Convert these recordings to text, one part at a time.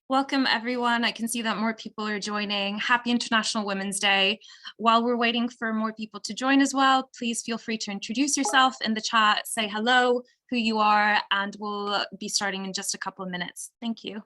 Welcome, everyone. I can see that more people are joining. Happy International Women's Day. While we're waiting for more people to join as well, please feel free to introduce yourself in the chat, say hello, who you are, and we'll be starting in just a couple of minutes. Thank you.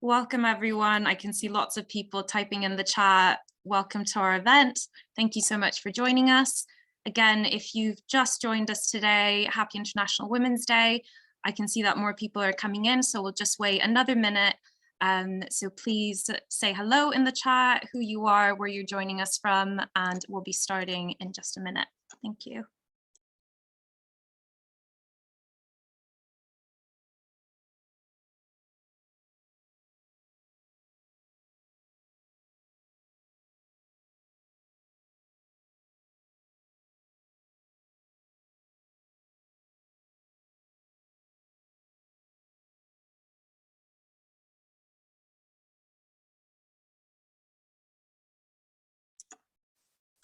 Welcome, everyone. I can see lots of people typing in the chat. Welcome to our event. Thank you so much for joining us. Again, if you've just joined us today, happy International Women's Day. I can see that more people are coming in, so we'll just wait another minute. So please say hello in the chat, who you are, where you're joining us from, and we'll be starting in just a minute. Thank you.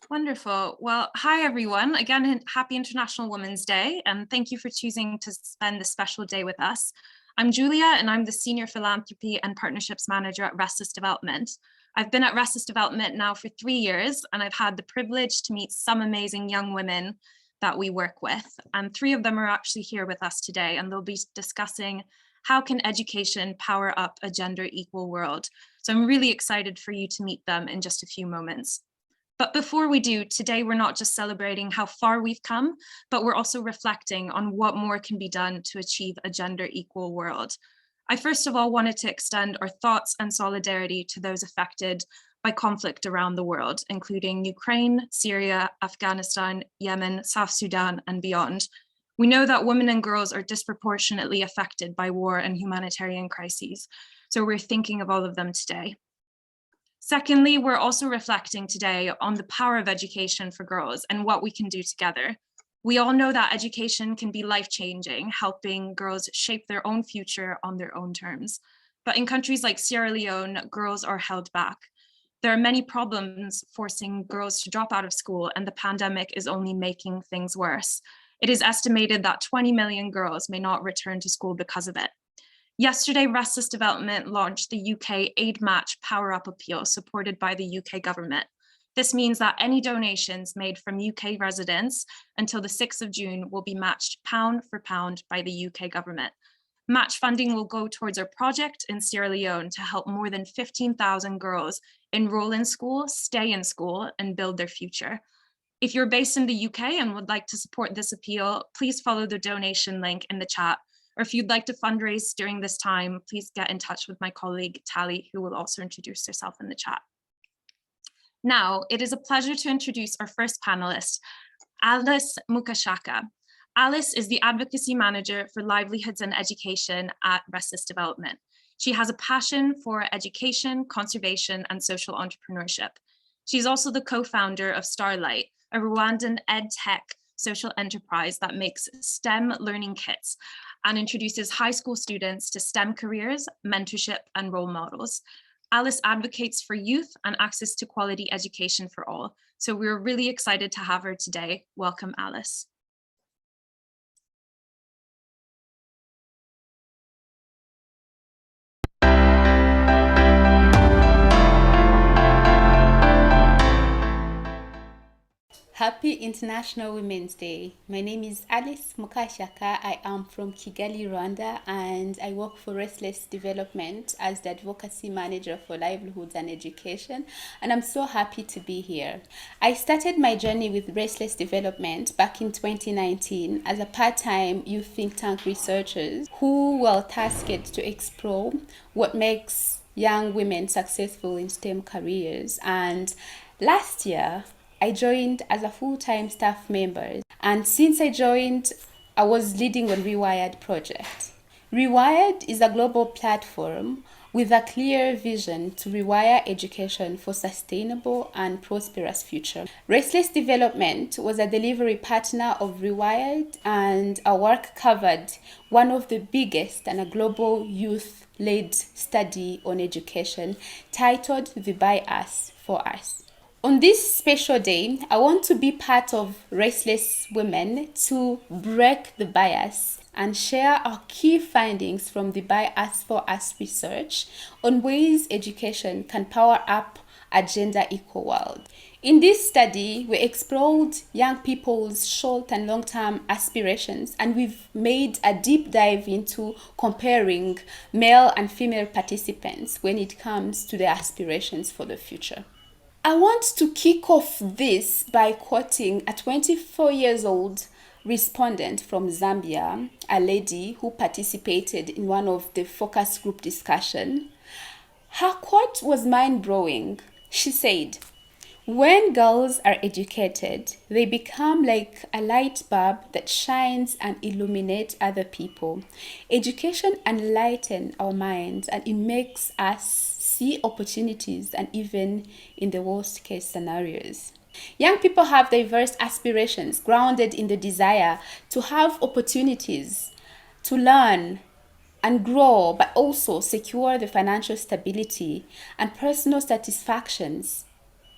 Wonderful. Well, hi, everyone. Again, happy International Women's Day, and thank you for choosing to spend this special day with us. I'm Julia, and I'm the Senior Philanthropy and Partnerships Manager at Restless Development. I've been at Restless Development now for 3 years, and I've had the privilege to meet some amazing young women that we work with. And 3 of them are actually here with us today, and they'll be discussing how can education power up a gender equal world. So I'm really excited for you to meet them in just a few moments. But before we do, today we're not just celebrating how far we've come, but we're also reflecting on what more can be done to achieve a gender equal world. I first of all wanted to extend our thoughts and solidarity to those affected by conflict around the world, including Ukraine, Syria, Afghanistan, Yemen, South Sudan, and beyond. We know that women and girls are disproportionately affected by war and humanitarian crises, so we're thinking of all of them today. Secondly, we're also reflecting today on the power of education for girls and what we can do together. We all know that education can be life-changing, helping girls shape their own future on their own terms. But in countries like Sierra Leone, girls are held back. There are many problems forcing girls to drop out of school, and the pandemic is only making things worse. It is estimated that 20 million girls may not return to school because of it. Yesterday, Restless Development launched the UK Aid Match Power Up Appeal supported by the UK government. This means that any donations made from UK residents until the 6th of June will be matched pound for pound by the UK government. Match funding will go towards our project in Sierra Leone to help more than 15,000 girls enroll in school, stay in school, and build their future. If you're based in the UK and would like to support this appeal, please follow the donation link in the chat. Or if you'd like to fundraise during this time, please get in touch with my colleague, Tali, who will also introduce herself in the chat. Now, it is a pleasure to introduce our first panelist, Alice Mukashaka. Alice is the Advocacy Manager for Livelihoods and Education at Restless Development. She has a passion for education, conservation, and social entrepreneurship. She's also the co-founder of Starlight, a Rwandan ed tech social enterprise that makes STEM learning kits and introduces high school students to STEM careers, mentorship, and role models. Alice advocates for youth and access to quality education for all. So we're really excited to have her today. Welcome, Alice. Happy International Women's Day. My name is Alice Mukashaka. I am from Kigali, Rwanda, and I work for Restless Development as the Advocacy Manager for Livelihoods and Education, and I'm so happy to be here. I started my journey with Restless Development back in 2019 as a part-time youth think tank researchers who were tasked to explore what makes young women successful in STEM careers. And last year, I joined as a full-time staff member, and since I joined, I was leading on Rewired project. Rewired is a global platform with a clear vision to rewire education for sustainable and prosperous future. Restless Development was a delivery partner of Rewired, and our work covered one of the biggest and a global youth-led study on education titled The By Us for Us. On this special day, I want to be part of Restless Women to break the bias and share our key findings from the By Us for Us research on ways education can power up a gender-equal world. In this study, we explored young people's short and long-term aspirations, and we've made a deep dive into comparing male and female participants when it comes to their aspirations for the future. I want to kick off this by quoting a 24 years old respondent from Zambia, a lady who participated in one of the focus group discussion. Her quote was mind-blowing. She said, "When girls are educated, they become like a light bulb that shines and illuminates other people. Education enlightens our minds and it makes us see opportunities and even in the worst case scenarios." Young people have diverse aspirations grounded in the desire to have opportunities, to learn and grow, but also secure the financial stability and personal satisfactions.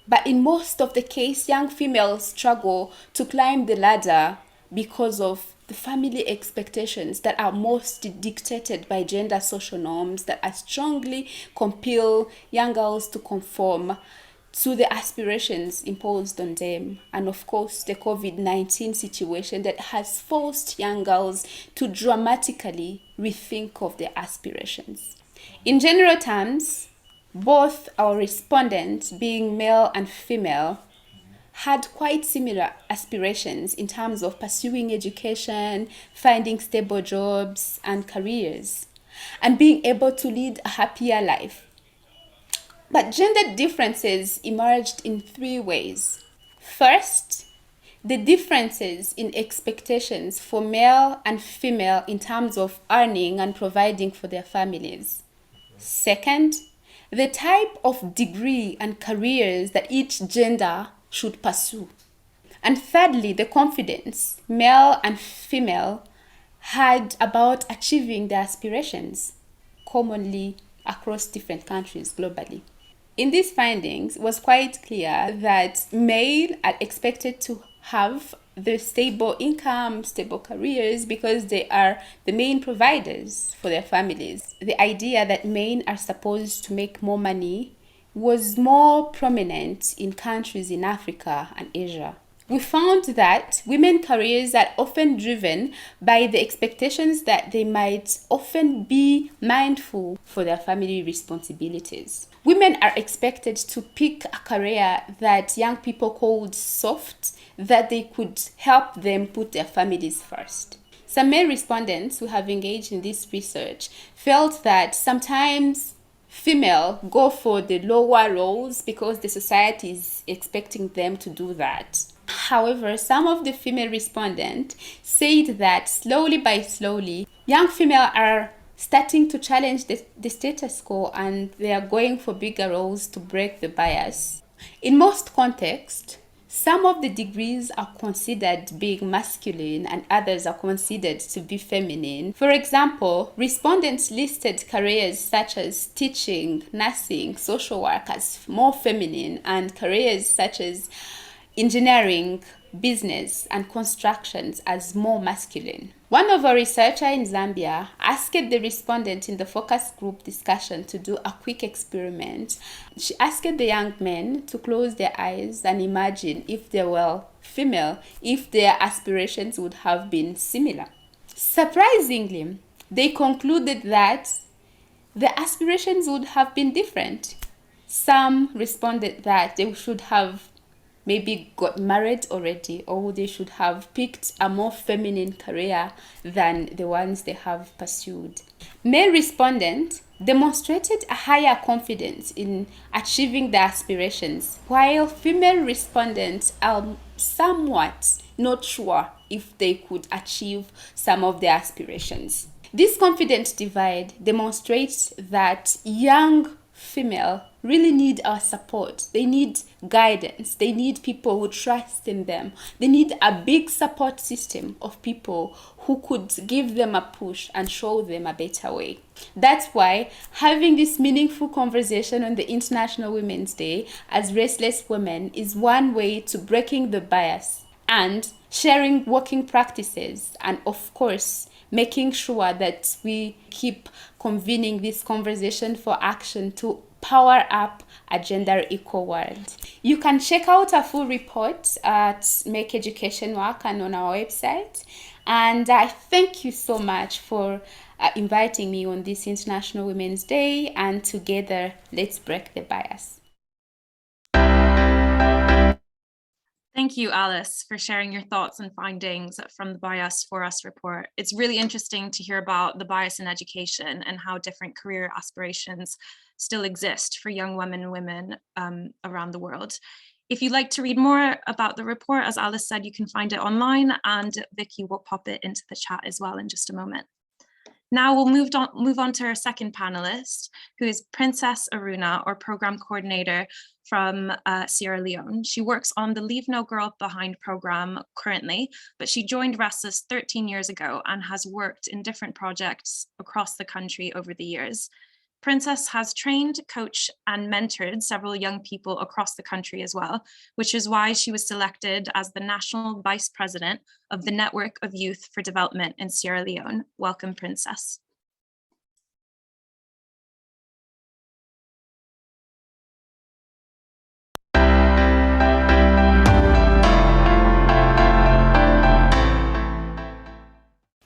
But in most of the case, young females struggle to climb the ladder because of the family expectations that are most dictated by gender social norms that are strongly compel young girls to conform to the aspirations imposed on them. And of course, the COVID-19 situation that has forced young girls to dramatically rethink of their aspirations. In general terms, both our respondents, being male and female, had quite similar aspirations in terms of pursuing education, finding stable jobs and careers, and being able to lead a happier life. But gender differences emerged in three ways. First, the differences in expectations for male and female in terms of earning and providing for their families. Second, the type of degree and careers that each gender should pursue. And thirdly, the confidence male and female had about achieving their aspirations, commonly across different countries globally. In these findings, it was quite clear that male are expected to have the stable income, stable careers, because they are the main providers for their families. The idea that men are supposed to make more money was more prominent in countries in Africa and Asia. We found that women's careers are often driven by the expectations that they might often be mindful for their family responsibilities. Women are expected to pick a career that young people called soft, that they could help them put their families first. Some male respondents who have engaged in this research felt that sometimes female go for the lower roles because the society is expecting them to do that. However, some of the female respondents said that slowly by slowly, young female are starting to challenge the status quo and they are going for bigger roles to break the bias. In most contexts, some of the degrees are considered being masculine and others are considered to be feminine. For example, respondents listed careers such as teaching, nursing, social work as more feminine, and careers such as engineering, business, and constructions as more masculine. One of our researchers in Zambia asked the respondent in the focus group discussion to do a quick experiment. She asked the young men to close their eyes and imagine if they were female, if their aspirations would have been similar. Surprisingly, they concluded that the aspirations would have been different. Some responded that they should have maybe got married already, or they should have picked a more feminine career than the ones they have pursued. Male respondents demonstrated a higher confidence in achieving their aspirations, while female respondents are somewhat not sure if they could achieve some of their aspirations. This confidence divide demonstrates that young female really need our support. They need guidance. They need people who trust in them. They need a big support system of people who could give them a push and show them a better way. That's why having this meaningful conversation on the International Women's Day as Restless Women is one way to breaking the bias and sharing working practices, and of course making sure that we keep convening this conversation for action to power up a gender equal world. You can check out a full report at Make Education Work and on our website. And I thank you so much for inviting me on this International Women's Day, and together let's break the bias. Thank you, Alice, for sharing your thoughts and findings from the Bias for Us report. It's really interesting to hear about the bias in education and how different career aspirations still exist for young women and women around the world. If you'd like to read more about the report, as Alice said, you can find it online, and Vicky will pop it into the chat as well in just a moment. Now we'll move on to our second panelist, who is Princess Aruna, or Program Coordinator from Sierra Leone. She works on the Leave No Girl Behind program currently, but she joined Restless 13 years ago and has worked in different projects across the country over the years. Princess has trained, coached, and mentored several young people across the country as well, which is why she was selected as the National Vice President of the Network of Youth for Development in Sierra Leone. Welcome, Princess.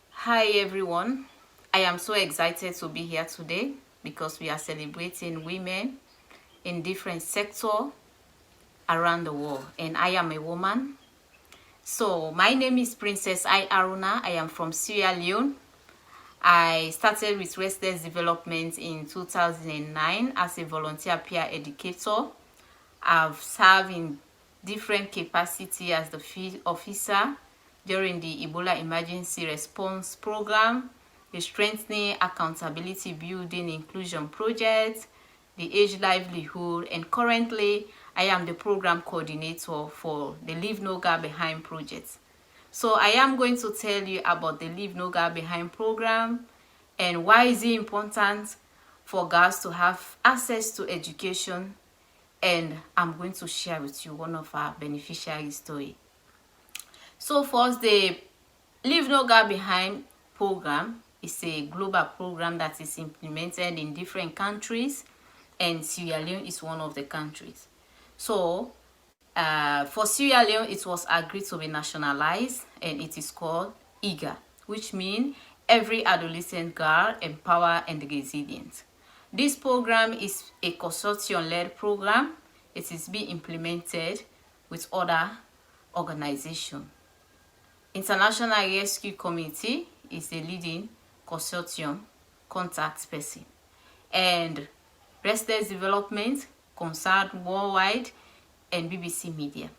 Hi everyone, I am so excited to be here today because we are celebrating women in different sectors around the world, and I am a woman. So my name is Princess Aruna. I am from Sierra Leone. I started with Restless Development in 2009 as a volunteer peer educator. I've served in different capacity as the field officer during the Ebola Emergency Response Program, the Strengthening Accountability Building Inclusion Project, the Age Livelihood, and currently I am the program coordinator for the Leave No Girl Behind project. So I am going to tell you about the Leave No Girl Behind program and why is it important for girls to have access to education, and I'm going to share with you one of our beneficiary story. So first, the Leave No Girl Behind program is a global program that is implemented in different countries, and Sierra Leone is one of the countries. So for Sierra Leone, it was agreed to be nationalized, and it is called EGA, which means Every Adolescent Girl Empowered and Resilient. This program is a consortium-led program. It is being implemented with other organizations. International Rescue Committee is the leading consortium contact person, and Restless Development, Concerned Worldwide, and BBC Media.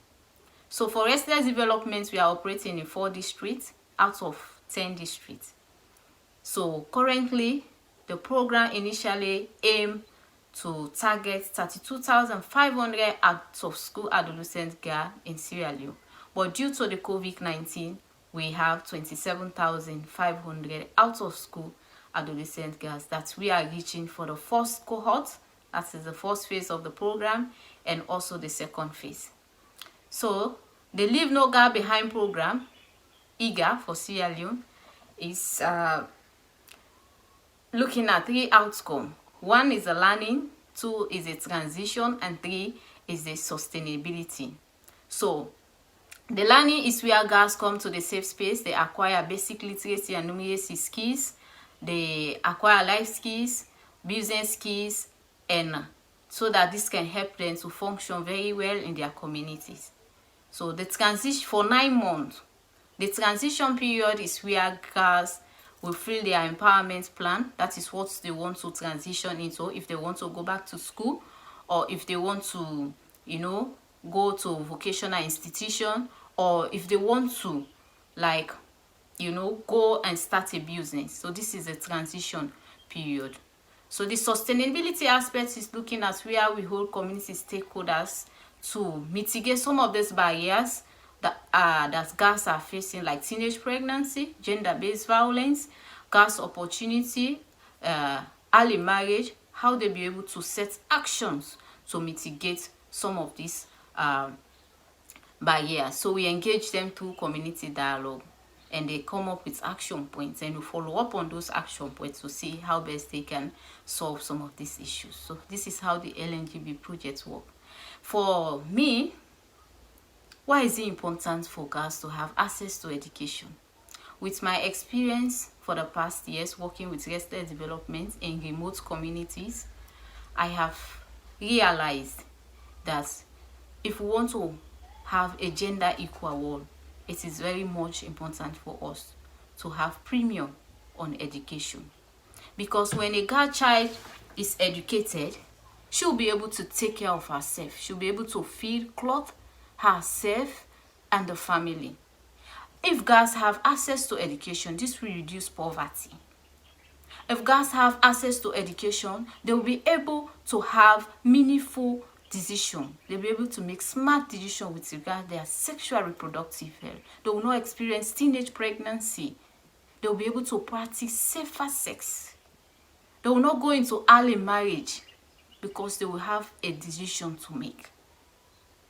So for Restless Development, we are operating in 4 districts out of 10 districts. So currently, the program initially aimed to target 32,500 out-of-school adolescent girls in Sierra Leone. But due to the COVID-19, we have 27,500 out-of-school adolescent girls that we are reaching for the first cohort. That is the first phase of the program, and also the second phase. So the Leave No Girl Behind program, EGA for Sierra Leone, is looking at 3 outcomes. 1 is the learning, 2 is the transition, and 3 is the sustainability. So the learning is where girls come to the safe space. They acquire basic literacy and numeracy skills. They acquire life skills, business skills, and so that this can help them to function very well in their communities. So the transition for 9 months. The transition period is where girls will fill their empowerment plan. That is what they want to transition into, if they want to go back to school, or if they want to, go to vocational institution, or if they want to like, go and start a business. So this is a transition period. So the sustainability aspect is looking at where we hold community stakeholders to mitigate some of these barriers that girls are facing, like teenage pregnancy, gender-based violence, girls' opportunity, early marriage, how they be able to set actions to mitigate some of these barriers. So we engage them through community dialogue, and they come up with action points, and we follow up on those action points to see how best they can solve some of these issues. So this is how the LNGB project work. For me, why is it important for girls to have access to education? With my experience for the past years working with restless development in remote communities, I have realized that if we want to have a gender equal world, it is very much important for us to have premium on education. Because when a girl child is educated, she'll be able to take care of herself. She'll be able to feed, clothe herself and the family. If girls have access to education, this will reduce poverty. If girls have access to education, they will be able to have meaningful decision. They'll be able to make smart decisions with regard to their sexual reproductive health. They will not experience teenage pregnancy. They will be able to practice safer sex. They will not go into early marriage because they will have a decision to make.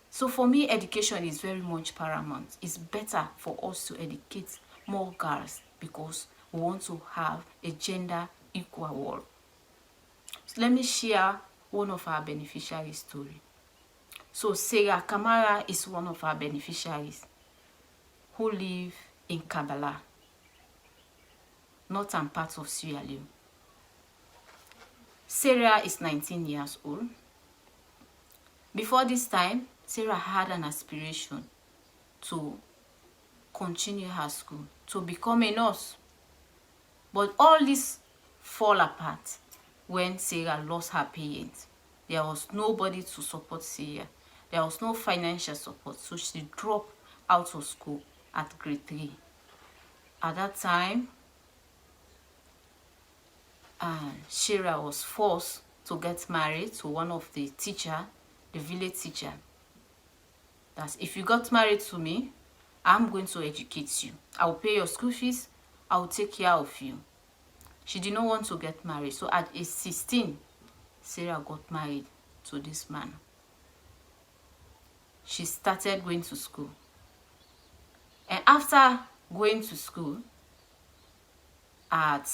So for me, education is very much paramount. It's better for us to educate more girls because we want to have a gender equal world. So let me share one of our beneficiaries' story. So Sarah Kamara is one of our beneficiaries who live in Kabbalah, northern part of Sierra Leone. Sarah is 19 years old. Before this time, Sarah had an aspiration to continue her school, to become a nurse. But all this fall apart when Sarah lost her parents. There was nobody to support Sarah. There was no financial support, so she dropped out of school at grade 3. At that time, Sarah was forced to get married to one of the teacher, the village teacher. That if you got married to me, I'm going to educate you. I will pay your school fees. I will take care of you. She did not want to get married. So at age 16, Sarah got married to this man. She started going to school. And after going to school at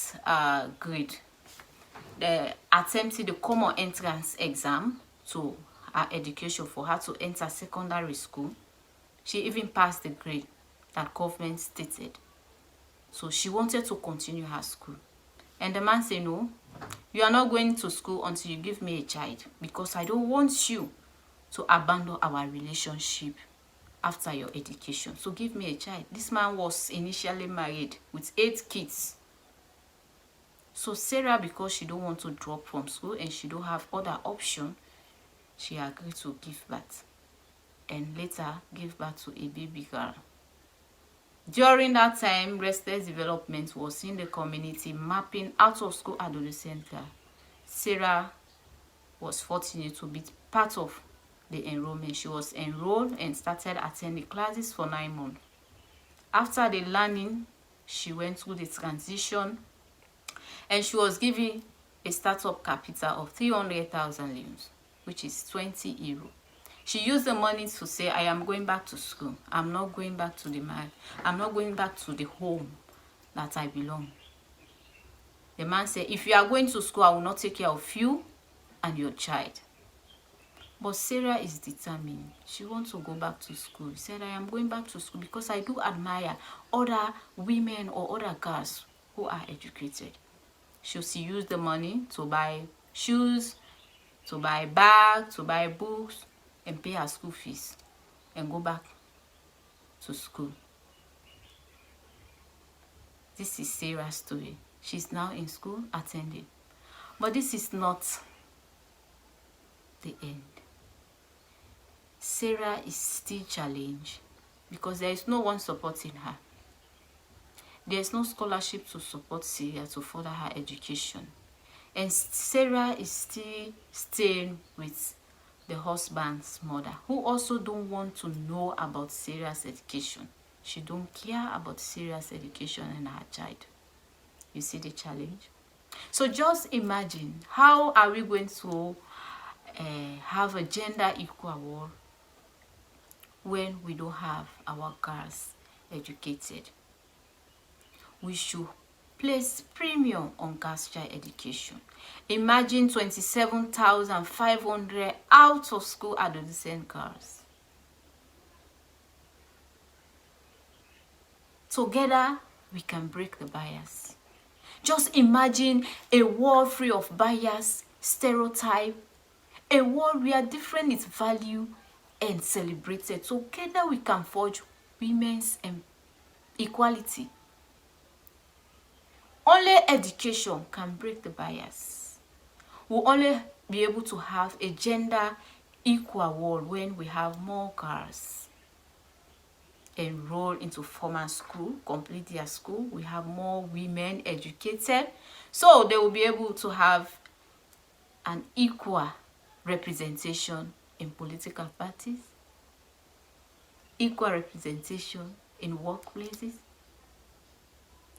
attempting the common entrance exam to her education for her to enter secondary school, she even passed the grade that government stated. So she wanted to continue her school. And the man said, no, you are not going to school until you give me a child, because I don't want you to abandon our relationship after your education. So give me a child. This man was initially married with 8 kids. So Sarah, because she don't want to drop from school and she don't have other option, she agreed to give birth and later give birth to a baby girl. During that time, Restless Development was in the community mapping out of school adolescent girl. Sarah was fortunate to be part of the enrollment. She was enrolled and started attending classes for 9 months. After the learning, she went through the transition and she was given a startup capital of 300,000 leones, which is 20 euro. She used the money to say, I am going back to school. I'm not going back to the man. I'm not going back to the home that I belong. The man said, if you are going to school, I will not take care of you and your child. But Sarah is determined. She wants to go back to school. She said, I am going back to school because I do admire other women or other girls who are educated. She used the money to buy shoes, to buy bags, to buy books, and pay her school fees and go back to school. This is Sarah's story. She's now in school attending. But this is not the end. Sarah is still challenged because there is no one supporting her. There's no scholarship to support Syria to further her education. And Sarah is still staying with the husband's mother, who also don't want to know about Sarah's education. She don't care about Sarah's education and her child. You see the challenge? So just imagine, how are we going to have a gender equal world when we don't have our girls educated? We should place premium on girls' child education. Imagine 27,500 out of school adolescent girls. Together, we can break the bias. Just imagine a world free of bias, stereotype, a world where different is valued and celebrated. Together, we can forge women's equality. Only education can break the bias. We'll only be able to have a gender equal world when we have more girls enroll into formal school, complete their school. We have more women educated, so they will be able to have an equal representation in political parties, equal representation in workplaces.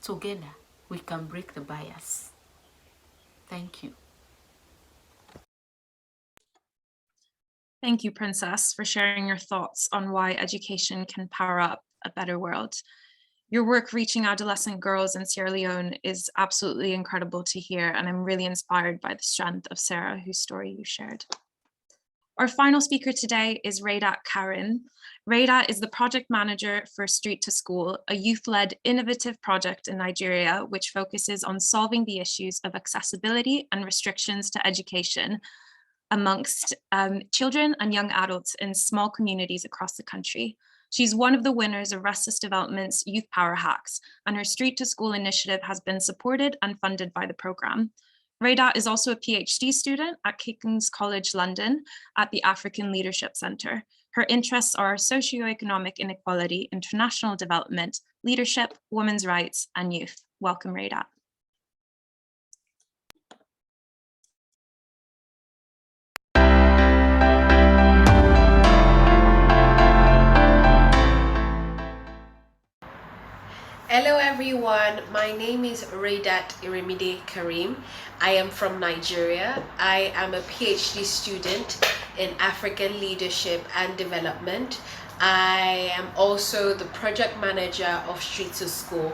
Together, we can break the bias. Thank you. Thank you, Princess, for sharing your thoughts on why education can power up a better world. Your work reaching adolescent girls in Sierra Leone is absolutely incredible to hear, and I'm really inspired by the strength of Sarah, whose story you shared. Our final speaker today is Raidat Karin. Raidat is the project manager for Street to School, a youth-led innovative project in Nigeria, which focuses on solving the issues of accessibility and restrictions to education amongst children and young adults in small communities across the country. She's one of the winners of Restless Development's Youth Power Hacks, and her Street to School initiative has been supported and funded by the program. Rada is also a PhD student at King's College London at the African Leadership Centre. Her interests are socioeconomic inequality, international development, leadership, women's rights, and youth. Welcome, Rada. Hello everyone, my name is Raidat Iremide Karim. I am from Nigeria. I am a PhD student in African Leadership and Development. I am also the project manager of Street to School.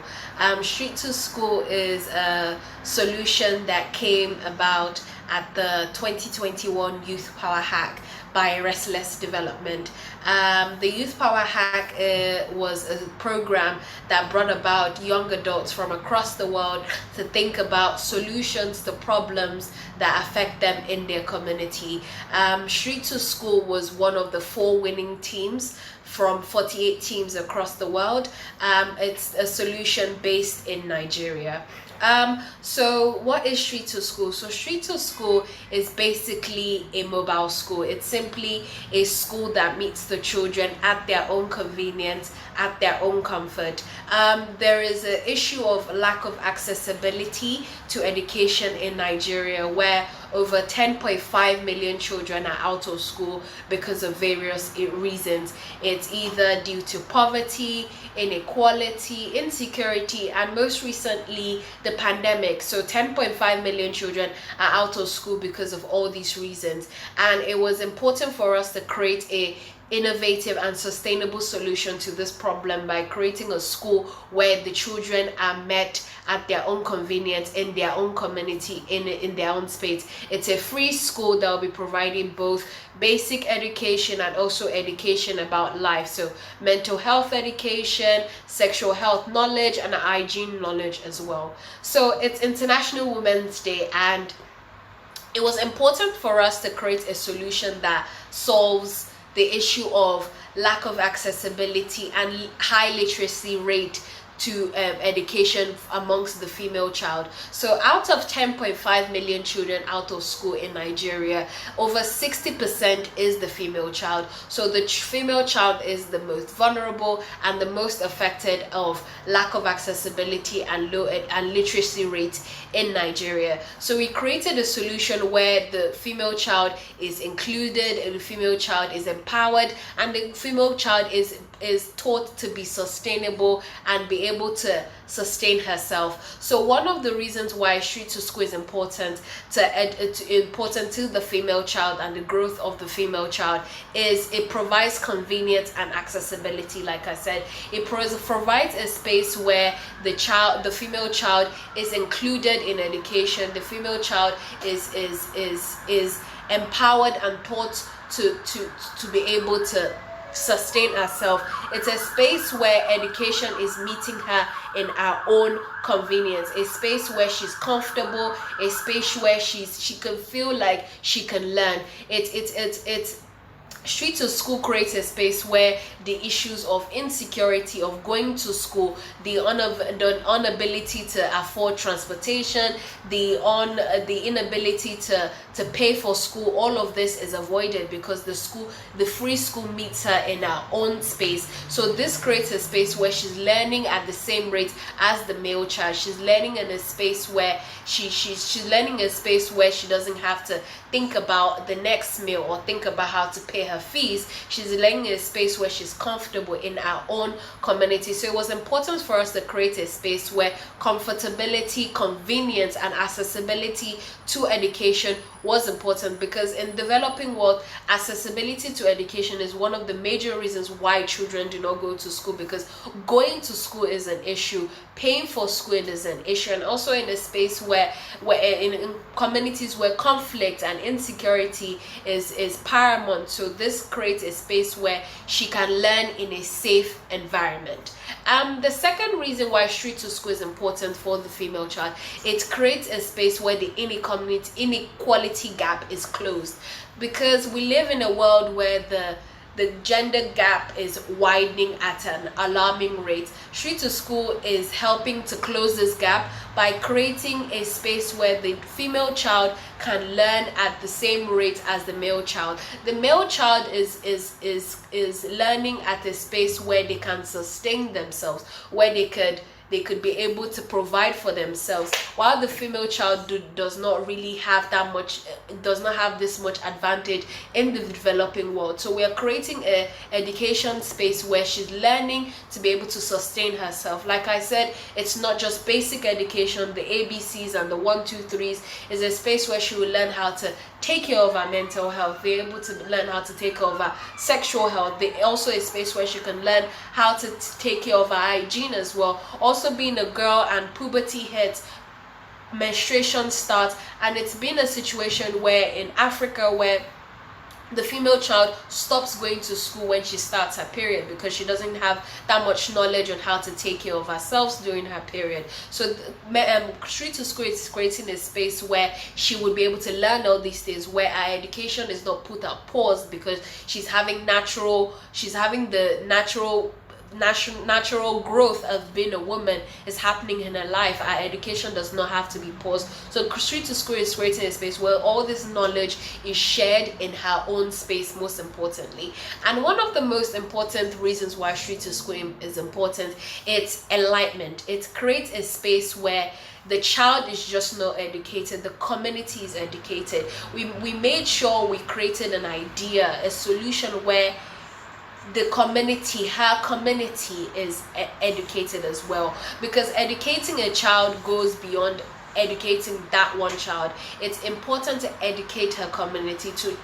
Street to School is a solution that came about at the 2021 Youth Power Hack by Restless Development. The Youth Power Hack was a program that brought about young adults from across the world to think about solutions to problems that affect them in their community. Street to School was one of the 4 winning teams from 48 teams across the world. It's a solution based in Nigeria. So what is Street to School? So Street to School is basically a mobile school. It's simply a school that meets the children at their own convenience, at their own comfort. There is an issue of lack of accessibility to education in Nigeria, where over 10.5 million children are out of school because of various reasons. It's either due to poverty, inequality, insecurity, and most recently the pandemic. So 10.5 million children are out of school because of all these reasons, and it was important for us to create a innovative and sustainable solution to this problem by creating a school where the children are met at their own convenience, in their own community, in their own space. It's a free school that will be providing both basic education and also education about life, so mental health education, sexual health knowledge, and hygiene knowledge as well. So it's International Women's Day, and it was important for us to create a solution that solves the issue of lack of accessibility and high literacy rate education amongst the female child. So out of 10.5 million children out of school in Nigeria, over 60% is the female child. So the female child is the most vulnerable and the most affected of lack of accessibility and low and literacy rates in Nigeria. So we created a solution where the female child is included, and the female child is empowered, and the female child is taught to be sustainable and be able to sustain herself. So one of the reasons why Street to School is important to the female child and the growth of the female child is it provides convenience and accessibility. Like I said, it provides a space where the female child is included in education. The female child is empowered and taught to be able to sustain herself. It's a space where education is meeting her in her own convenience, a space where she's comfortable, a space where she can feel like she can learn. It's Street to School creates a space where the issues of insecurity of going to school, the inability to afford transportation, the inability to pay for school, all of this is avoided because the free school meets her in her own space. So this creates a space where she's learning at the same rate as the male child. She's learning in a space where she's learning a space where she doesn't have to think about the next meal or think about how to pay her fees. She's learning a space where she's comfortable in our own community. So it was important for us to create a space where comfortability, convenience, and accessibility to education was important, because in developing world, accessibility to education is one of the major reasons why children do not go to school, because going to school is an issue, paying for school is an issue, and also in a space where in communities where conflict and insecurity is paramount. So this creates a space where she can learn in a safe environment. The second reason why Street to School is important for the female child, it creates a space where the inequality gap is closed, because we live in a world where the gender gap is widening at an alarming rate. Street to School is helping to close this gap by creating a space where the female child can learn at the same rate as the male child. The male child is learning at a space where they can sustain themselves, where they could be able to provide for themselves, while the female child does not really have this much advantage in the developing world. So we are creating a education space where she's learning to be able to sustain herself. Like I said, it's not just basic education, the ABCs and the 1, 2, 3s. Is a space where she will learn how to take care of her mental health, be able to learn how to take care of her sexual health. Also a space where she can learn how to take care of her hygiene as well. Also being a girl and puberty hits, menstruation starts, and it's been a situation where in Africa where the female child stops going to school when she starts her period, because she doesn't have that much knowledge on how to take care of herself during her period. So Street to School is creating a space where she would be able to learn all these things, where her education is not put on pause because she's having the natural growth of being a woman is happening in her life. Our education does not have to be paused. So Street to School is creating a space where all this knowledge is shared in her own space, most importantly. And one of the most important reasons why Street to School is important, it's enlightenment. It creates a space where the child is just not educated, the community is educated. We made sure we created an idea, a solution where the community, her community, is educated as well, because educating a child goes beyond educating that one child. It's important to educate her community, to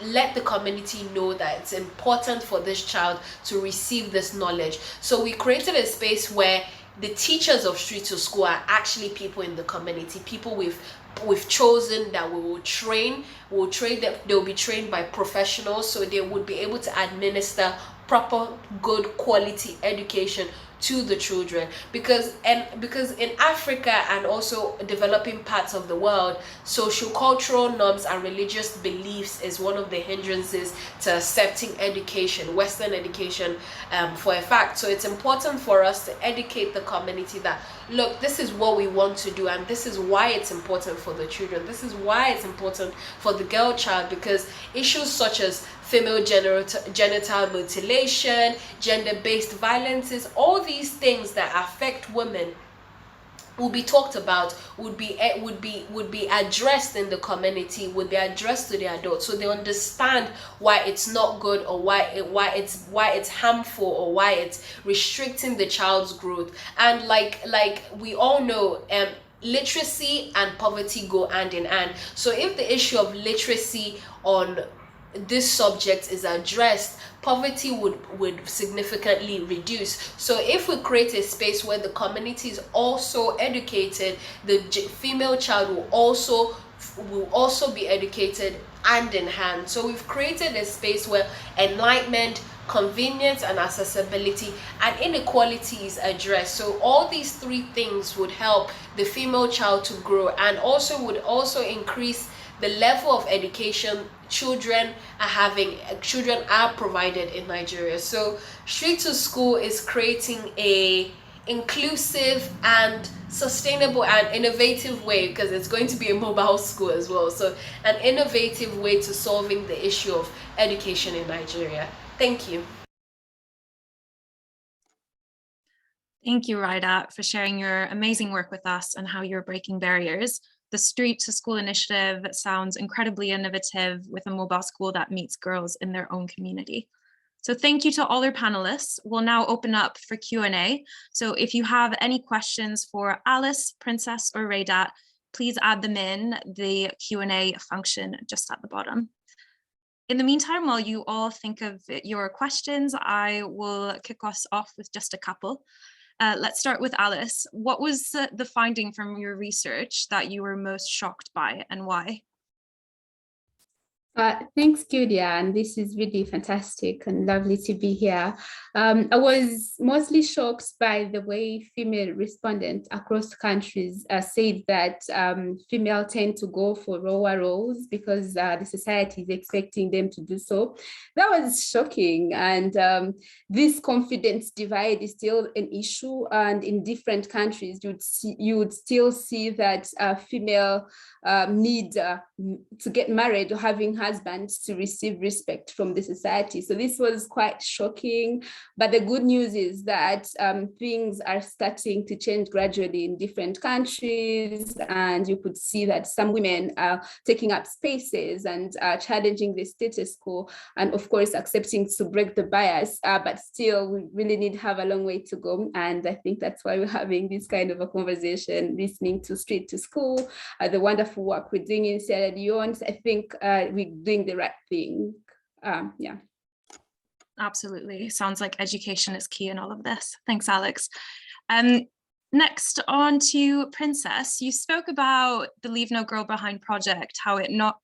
let the community know that it's important for this child to receive this knowledge. So we created a space where the teachers of Street to School are actually people in the community, people we've chosen that we will train. We'll train them. They'll be trained by professionals, so they would be able to administer proper, good quality education to the children, because in Africa and also developing parts of the world, social cultural norms and religious beliefs is one of the hindrances to accepting education, Western education, for a fact. So it's important for us to educate the community that, look, this is what we want to do, and this is why it's important for the children, this is why it's important for the girl child, because issues such as female genital mutilation, gender-based violences, all these things that affect women will be talked about, would be addressed in the community, would be addressed to the adults, so they understand why it's not good, or why it's harmful, or why it's restricting the child's growth. And like we all know, literacy and poverty go hand in hand. So if the issue of literacy on this subject is addressed, poverty would significantly reduce. So if we create a space where the community is also educated, the female child will also be educated hand in hand. So we've created a space where enlightenment, convenience and accessibility and inequality is addressed. So all these three things would help the female child to grow, and would also increase the level of education children are provided in Nigeria. So Street to School is creating a inclusive and sustainable and innovative way, because it's going to be a mobile school as well. So an innovative way to solving the issue of education in Nigeria. Thank you. Thank you, Raidat, for sharing your amazing work with us and how you're breaking barriers. The Street to School initiative sounds incredibly innovative, with a mobile school that meets girls in their own community. So thank you to all our panelists. We'll now open up for Q&A. So if you have any questions for Alice, Princess, or Raidat, please add them in the Q&A function just at the bottom. In the meantime, while you all think of your questions, I will kick us off with just a couple. Let's start with Alice. What was the finding from your research that you were most shocked by, and why? Thanks, Julia, and this is really fantastic and lovely to be here. I was mostly shocked by the way female respondents across countries said that female tend to go for lower roles because the society is expecting them to do so. That was shocking, and this confidence divide is still an issue, and in different countries you would still see that female need to get married or having husbands to receive respect from the society. So this was quite shocking, but the good news is that things are starting to change gradually in different countries, and you could see that some women are taking up spaces and challenging the status quo, and of course accepting to break the bias, but still we really need to have a long way to go. And I think that's why we're having this kind of a conversation, listening to Street to School, the wonderful work we're doing in Sierra Leone. I think we're doing the right thing. Yeah. Absolutely. Sounds like education is key in all of this. Thanks, Alex. Next, on to Princess. You spoke about the Leave No Girl Behind project, how it not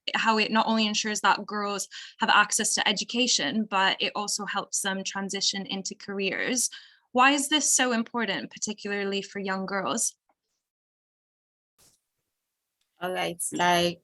only ensures that girls have access to education, but it also helps them transition into careers. Why is this so important, particularly for young girls? All right,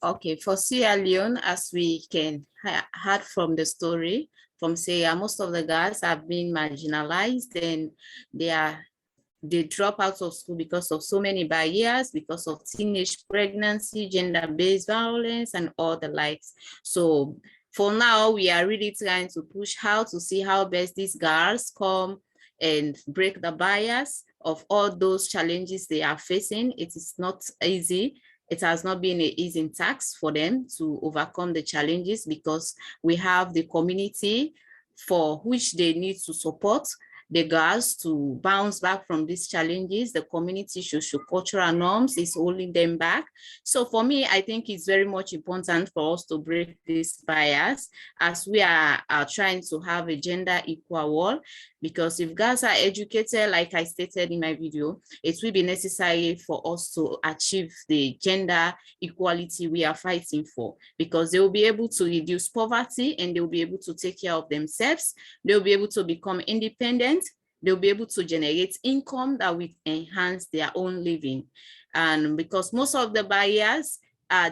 okay, for Sierra Leone, as we can heard from the story, from Sierra, most of the girls have been marginalized, and they drop out of school because of so many barriers, because of teenage pregnancy, gender-based violence, and all the likes. So for now, we are really trying to push how to see how best these girls come and break the bias of all those challenges they are facing. It is not easy. It has not been an easy task for them to overcome the challenges, because we have the community for which they need to support the girls to bounce back from these challenges. The community socio-cultural norms is holding them back. So for me, I think it's very much important for us to break this bias as we are trying to have a gender equal world, because if girls are educated, like I stated in my video, it will be necessary for us to achieve the gender equality we are fighting for, because they will be able to reduce poverty and they will be able to take care of themselves. They'll be able to become independent. they'll be able to generate income that will enhance their own living. And because most of the barriers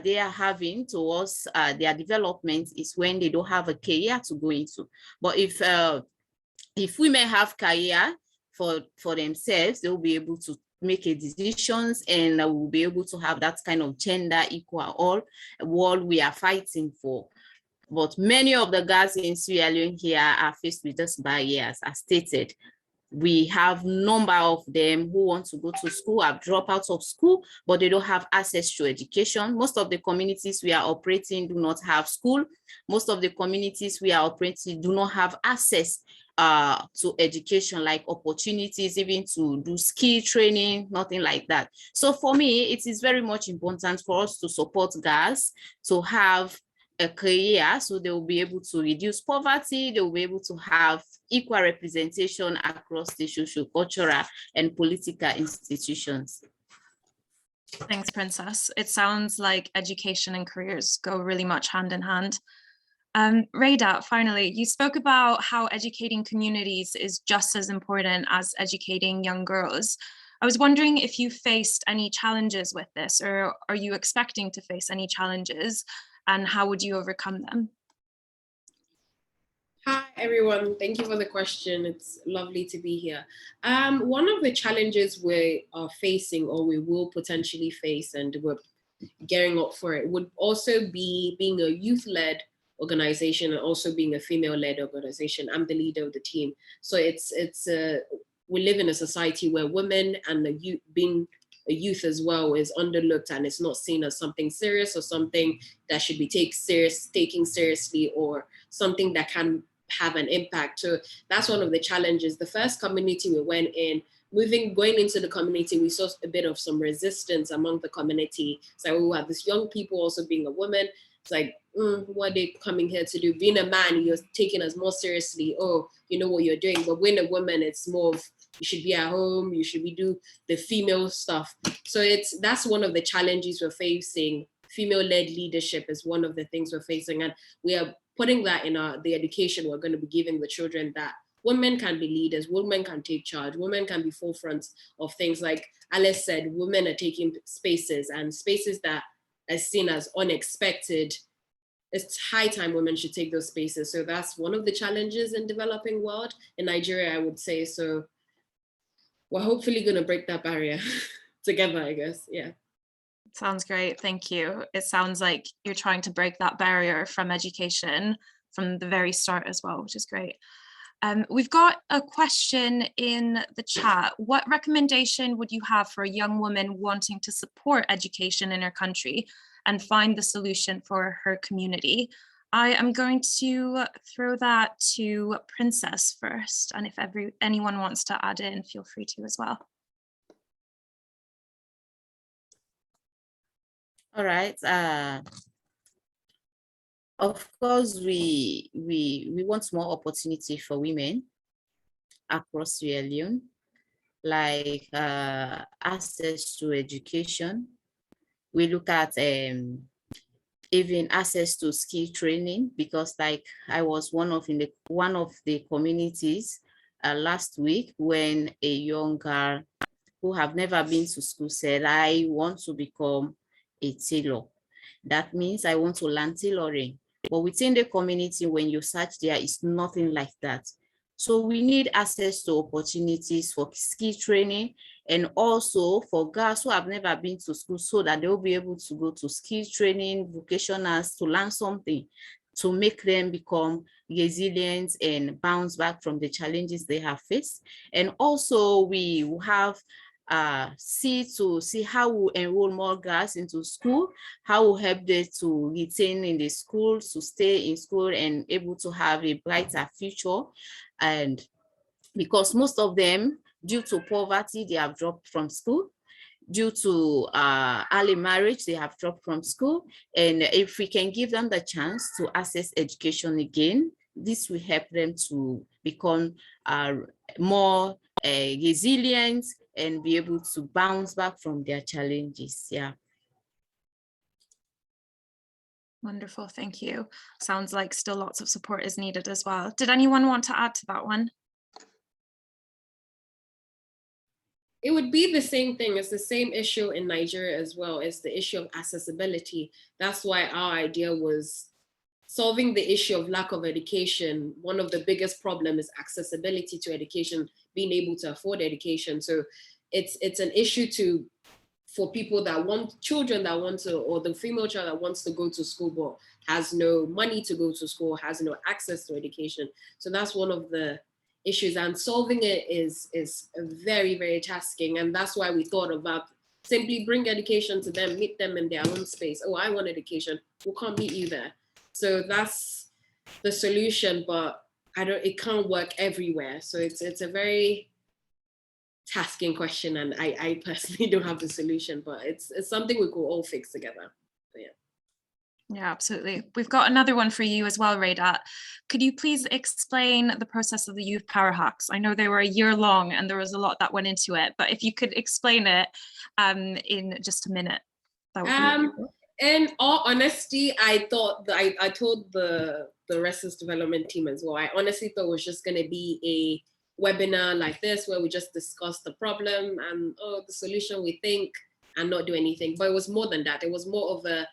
they are having towards their development is when they don't have a career to go into. But if women have career for themselves, they'll be able to make a decisions, and we'll be able to have that kind of gender equal world we are fighting for. But many of the girls in Sierra Leone here are faced with these barriers, as stated. We have number of them who want to go to school, have dropped out of school, but they don't have access to education. Most of the communities we are operating do not have school. Most of the communities we are operating do not have access to education, like opportunities even to do skill training, nothing like that. So for me, it is very much important for us to support girls to have a career, so they will be able to reduce poverty, they will be able to have equal representation across the social, cultural, and political institutions. Thanks, Princess. It sounds like education and careers go really much hand in hand. Raidat, finally, you spoke about how educating communities is just as important as educating young girls. I was wondering if you faced any challenges with this, or are you expecting to face any challenges, and how would you overcome them? Hi, everyone. Thank you for the question. It's lovely to be here. One of the challenges we are facing, or we will potentially face, and we're gearing up for it, would also be being a youth-led organization and also being a female-led organization. I'm the leader of the team. So we live in a society where women and the youth, being a youth as well, is underlooked, and it's not seen as something serious or something that should be taken seriously, or something that can have an impact. So that's one of the challenges. The first community we went in, going into the community, we saw a bit of some resistance among the community. So we had this young people, also being a woman. It's like, what are they coming here to do? Being a man, you're taken as more seriously. Oh, you know what you're doing. But when a woman, it's more of, you should be at home, you should be do the female stuff. So that's one of the challenges we're facing. Female-led leadership is one of the things we're facing. And we are putting that in the education we're going to be giving the children, that women can be leaders, women can take charge, women can be forefront of things. Like Alice said, women are taking spaces, and spaces that are seen as unexpected. It's high time women should take those spaces. So that's one of the challenges in developing world. In Nigeria, I would say. So we're hopefully going to break that barrier together, I guess. Yeah. Sounds great. Thank you. It sounds like you're trying to break that barrier from education from the very start as well, which is great. We've got a question in the chat. What recommendation would you have for a young woman wanting to support education in her country and find the solution for her community? I am going to throw that to Princess first, and if anyone wants to add in, feel free to as well. All right. Of course, we want more opportunity for women across Sierra Leone, like access to education. We look at even access to skill training, because like I was one of the communities last week when a young girl who have never been to school said, I want to become a tailor. That means I want to learn tailoring. But within the community, when you search, there is nothing like that. So we need access to opportunities for skill training, and also for girls who have never been to school, so that they'll be able to go to skill training, vocationals, to learn something to make them become resilient and bounce back from the challenges they have faced. And also we have see how we enroll more girls into school, how we help them to retain in the school, to stay in school and able to have a brighter future. And because most of them, due to poverty, they have dropped from school. Due to early marriage, they have dropped from school. And if we can give them the chance to access education again, this will help them to become more resilient and be able to bounce back from their challenges. Yeah. Wonderful, thank you. Sounds like still lots of support is needed as well. Did anyone want to add to that one? It would be the same thing. It's the same issue in Nigeria as well. It's the issue of accessibility. That's why our idea was solving the issue of lack of education. One of the biggest problems is accessibility to education, being able to afford education. So it's an issue for people that want, children that want to, or the female child that wants to go to school but has no money to go to school, has no access to education. So that's one of the issues, and solving it is very, very tasking. And that's why we thought about simply bring education to them, meet them in their own space. Oh, I want education. We can't meet you there. So that's the solution, but it can't work everywhere. So it's a very tasking question, and I personally don't have the solution, but it's something we could all fix together. So, yeah. Yeah, absolutely. We've got another one for you as well, Raidat. Could you please explain the process of the Youth Power Hacks? I know they were a year long and there was a lot that went into it, but if you could explain it in just a minute, that would be in all honesty, I thought that I told the Restless Development team as well. I honestly thought it was just going to be a webinar like this where we just discuss the problem and the solution we think and not do anything. But it was more than that. It was more of a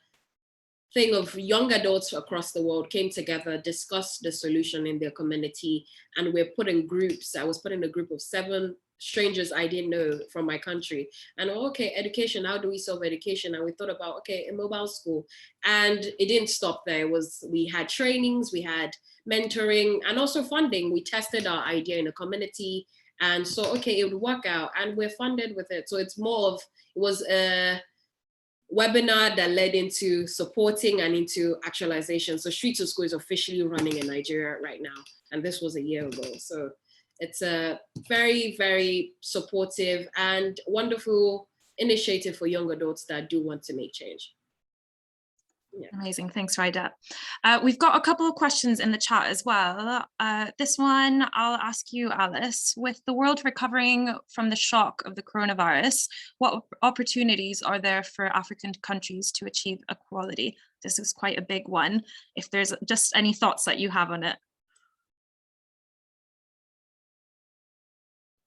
thing of young adults across the world came together, discussed the solution in their community, and we're put in groups. I was put in a group of 7 strangers I didn't know from my country. And okay, education, how do we solve education? And we thought about, okay, a mobile school. And it didn't stop there. We had trainings, we had mentoring, and also funding. We tested our idea in a community and so, okay, it would work out, and we're funded with it. So it's more of, it was a webinar that led into supporting and into actualization. So Street to School is officially running in Nigeria right now. And this was a year ago. So it's a very, very supportive and wonderful initiative for young adults that do want to make change. Yeah. Amazing. Thanks, Raidat. We've got a couple of questions in the chat as well. This one I'll ask you, Alice. With the world recovering from the shock of the coronavirus, what opportunities are there for African countries to achieve equality? This is quite a big one. If there's just any thoughts that you have on it.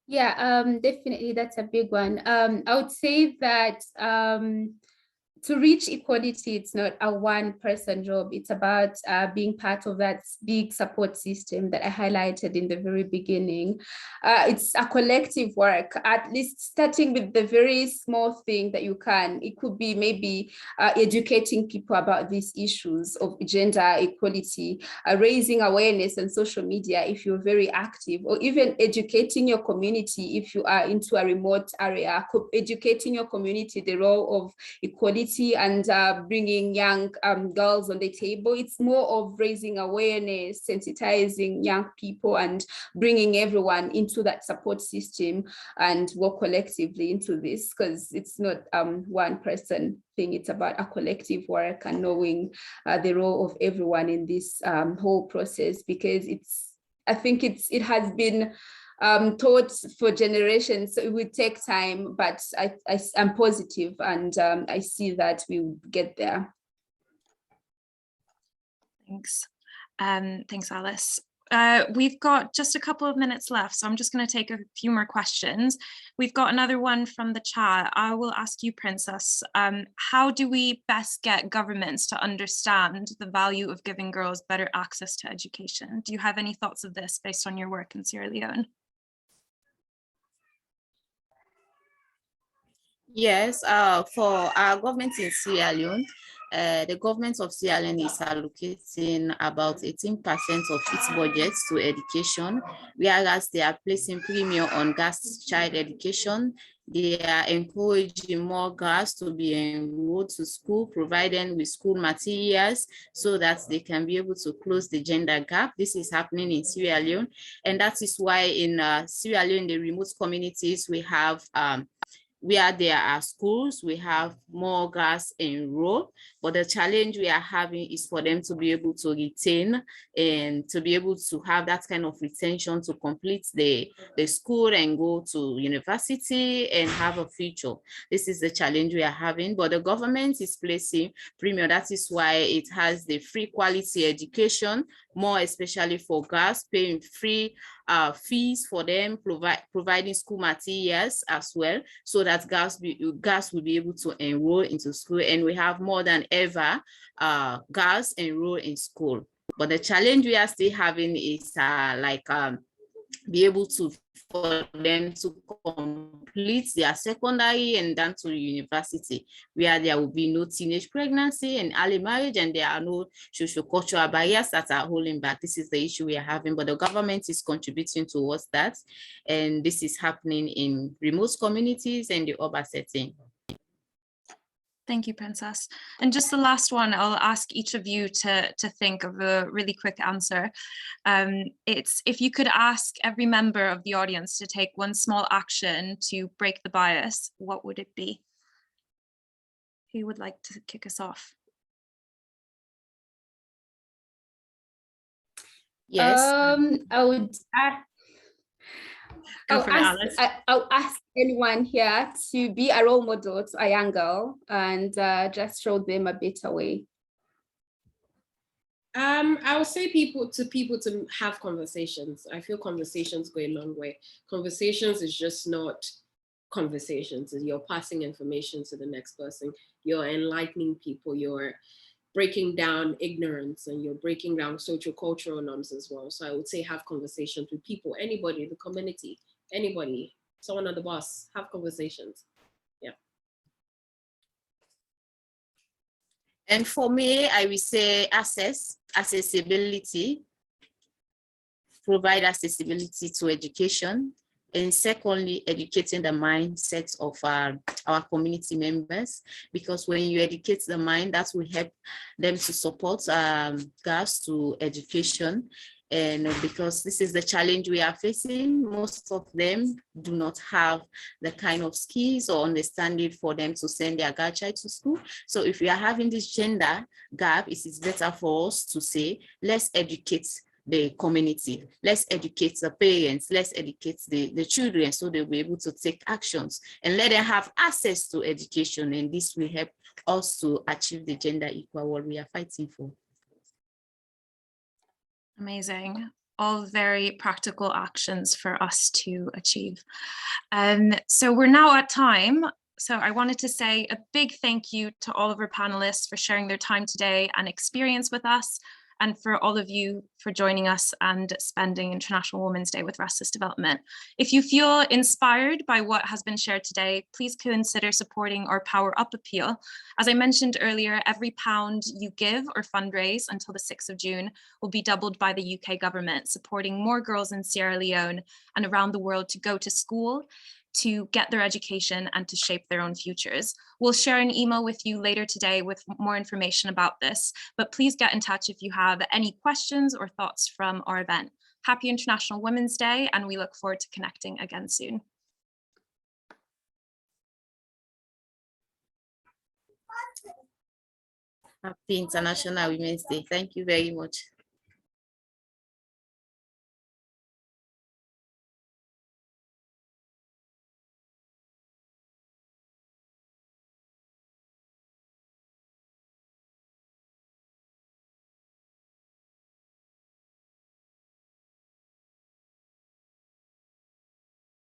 Yeah, definitely, that's a big one. I would say that to reach equality, it's not a one-person job. It's about being part of that big support system that I highlighted in the very beginning. It's a collective work, at least starting with the very small thing that you can. It could be maybe educating people about these issues of gender equality, raising awareness on social media if you're very active, or even educating your community if you are into a remote area, educating your community the role of equality and bringing young girls on the table. It's more of raising awareness, sensitizing young people, and bringing everyone into that support system and work collectively into this, because it's not one person thing. It's about a collective work and knowing the role of everyone in this whole process, because I think it has been taught for generations, so it would take time, but I'm positive, and I see that we will get there. Thanks. Thanks, Alice. We've got just a couple of minutes left, so I'm just going to take a few more questions. We've got another one from the chat. I will ask you, Princess, how do we best get governments to understand the value of giving girls better access to education? Do you have any thoughts of this based on your work in Sierra Leone? Yes, for our government in Sierra Leone, the government of Sierra Leone is allocating about 18% of its budget to education, whereas they are placing premium on girls' child education. They are encouraging more girls to be enrolled to school, providing with school materials so that they can be able to close the gender gap. This is happening in Sierra Leone, and that is why in Sierra Leone, the remote communities, we have where there are schools, we have more girls enrolled, but the challenge we are having is for them to be able to retain and to be able to have that kind of retention to complete the school and go to university and have a future. This is the challenge we are having, but the government is placing premium. That is why it has the free quality education, more especially for girls, paying free fees for them, providing school materials as well, so that girls will be able to enroll into school. And we have more than ever girls enroll in school. But the challenge we are still having is be able to for them to complete their secondary and then to university, where there will be no teenage pregnancy and early marriage, and there are no socio-cultural barriers that are holding back. This is the issue we are having, but the government is contributing towards that, and this is happening in remote communities and the urban setting. Thank you, Princess. And just the last one, I'll ask each of you to think of a really quick answer. It's if you could ask every member of the audience to take one small action to break the bias, what would it be? Who would like to kick us off? Yes. I'll ask anyone here to be a role model to a young girl and just show them a better way. I would say people to have conversations. I feel conversations go a long way. Conversations is just not conversations. You're passing information to the next person. You're enlightening people. You're breaking down ignorance, and you're breaking down social cultural norms as well. So I would say have conversations with people, anybody, the community, anybody, someone at the boss, have conversations. Yeah. And for me, I will say accessibility, provide accessibility to education. And secondly, educating the mindset of our community members, because when you educate the mind, that will help them to support girls to education. And because this is the challenge we are facing, most of them do not have the kind of skills or understanding for them to send their girl child to school. So if we are having this gender gap, it is better for us to say, let's educate the community, let's educate the parents, let's educate the children, so they'll be able to take actions and let them have access to education. And this will help us to achieve the gender equal world we are fighting for. Amazing. All very practical actions for us to achieve. So we're now at time. So I wanted to say a big thank you to all of our panelists for sharing their time today and experience with us, and for all of you for joining us and spending International Women's Day with Restless Development. If you feel inspired by what has been shared today, please consider supporting our Power Up appeal. As I mentioned earlier, every £1 you give or fundraise until the 6th of June will be doubled by the UK government, supporting more girls in Sierra Leone and around the world to go to school, to get their education and to shape their own futures. We'll share an email with you later today with more information about this, but please get in touch if you have any questions or thoughts from our event. Happy International Women's Day, and we look forward to connecting again soon. Happy International Women's Day. Thank you very much.